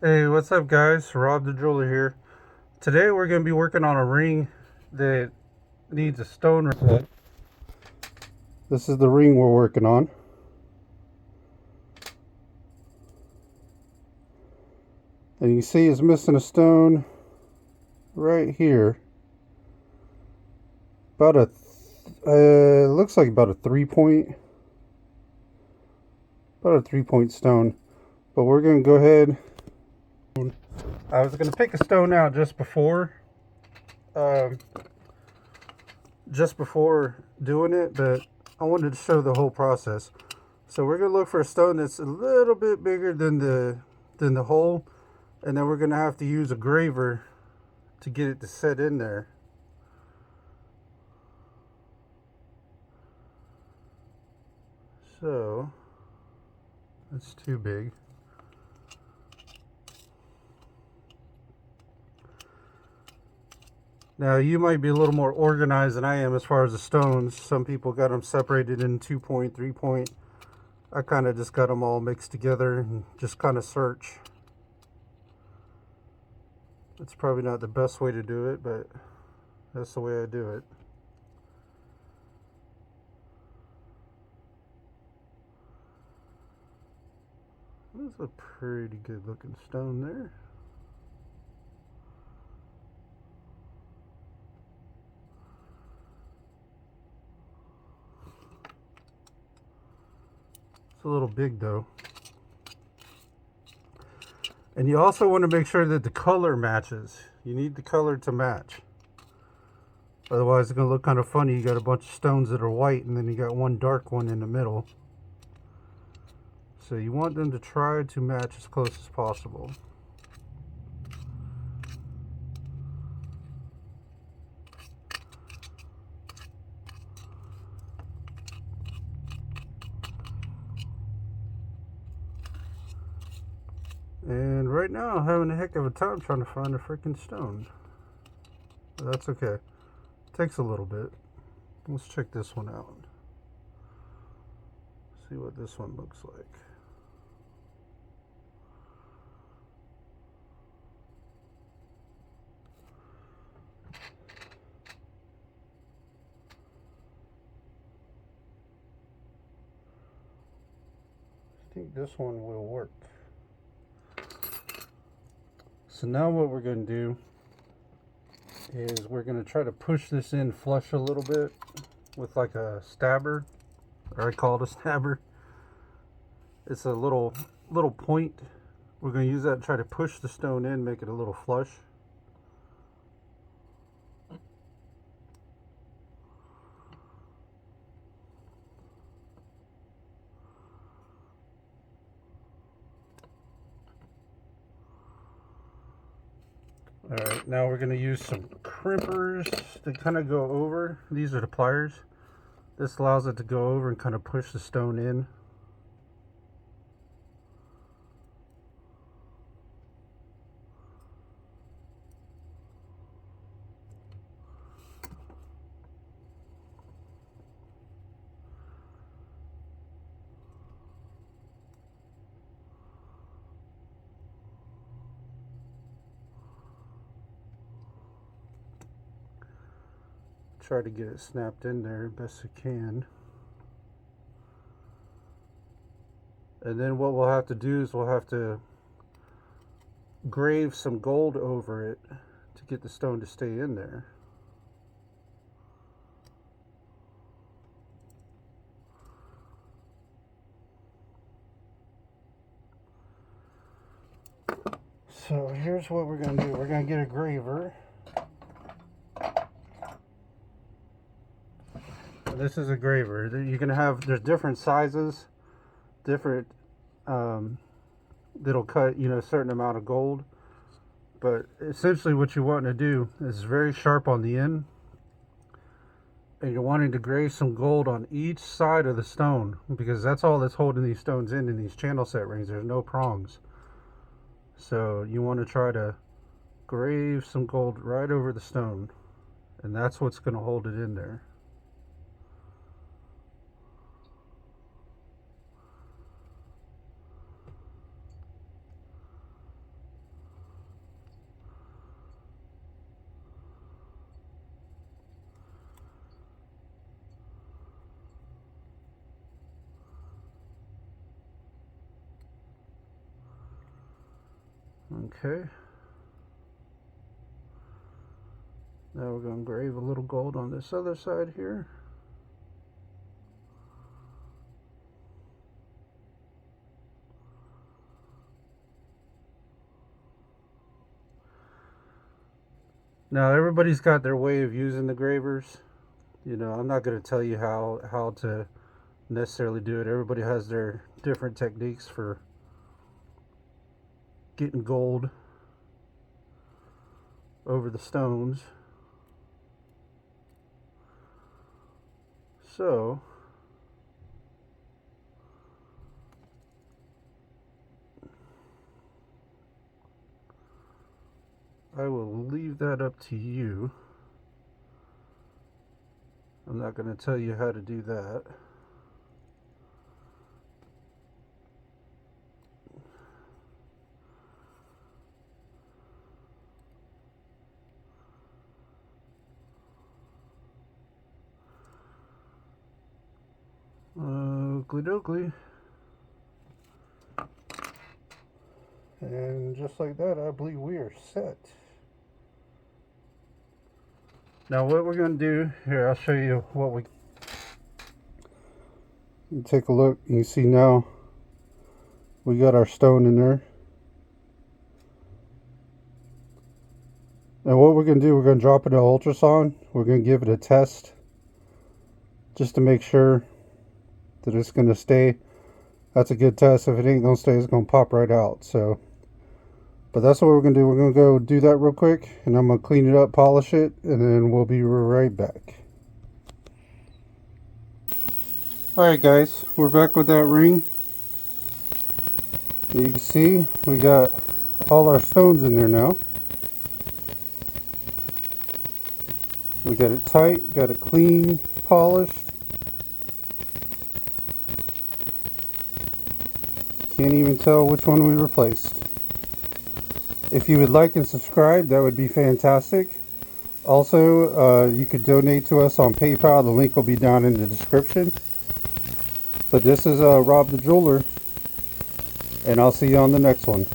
Hey, what's up, guys? Rob the Driller here. Today we're going to be working on a ring that needs a stone reset. This is the ring we're working on. And you see it's missing a stone right here. About a, looks like about a 3 point, about a 3 point stone. But we're going to go ahead. I was going to pick a stone out um, just before doing it, but I wanted to show the whole process. So we're gonna look for a stone that's a little bit bigger than the hole, and then we're gonna have to use a graver to get it to set in there. So that's too big. Now you might be a little more organized than I am as far as the stones. Some people got them separated in 2 point, 3 point. I kind of just got them all mixed together and just kind of search. It's probably not the best way to do it, but that's the way I do it. That's a pretty good looking stone there. It's a little big though. And you also want to make sure that the color matches. You need the color to match. Otherwise it's going to look kind of funny. You got a bunch of stones that are white and then you got one dark one in the middle. So you want them to try to match as close as possible. And right now I'm having a heck of a time trying to find a freaking stone. But that's okay. It takes a little bit. Let's check this one out. See what this one looks like. I think this one will work. So now what we're going to do is we're going to try to push this in flush a little bit with like a stabber, or I call it a stabber. It's a little point. We're going to use that to try to push the stone in, make it a little flush. Alright, now we're going to use some crimpers to kind of go over. These are the pliers. This allows it to go over and kind of push the stone in. Try to get it snapped in there best I can. And then what we'll have to do is we'll have to grave some gold over it to get the stone to stay in there. So here's what we're going to do. We're going to get a graver. This is a graver. You can have, there's different sizes, different, that'll cut, a certain amount of gold. But essentially what you want to do is very sharp on the end. And you're wanting to grave some gold on each side of the stone, because that's all that's holding these stones in these channel set rings. There's no prongs. So you want to try to grave some gold right over the stone. And that's what's going to hold it in there. Okay. Now we're going to engrave a little gold on this other side here. Now everybody's got their way of using the gravers. You know, I'm not going to tell you how to necessarily do it. Everybody has their different techniques for getting gold over the stones. So I will leave that up to you. I'm not going to tell you how to do that. Oakley dokley. And just like that, I believe we are set. Now what we're going to do, here I'll show you what we... You take a look, you see now we got our stone in there. And what we're going to do, we're going to drop it in an ultrasound. We're going to give it a test just to make sure that it's going to stay. That's a good test. If it ain't going to stay, it's going to pop right out. So, but that's what we're going to do. We're going to go do that real quick, and I'm going to clean it up, polish it, and then we'll be right back. Alright guys, we're back with that ring. You can see we got all our stones in there now. We got it tight, got it clean, polished. Can't even tell which one we replaced. If you would like and subscribe, that would be fantastic. Also, you could donate to us on PayPal. The link will be down in the description. But this is Rob the Jeweler, and I'll see you on the next one.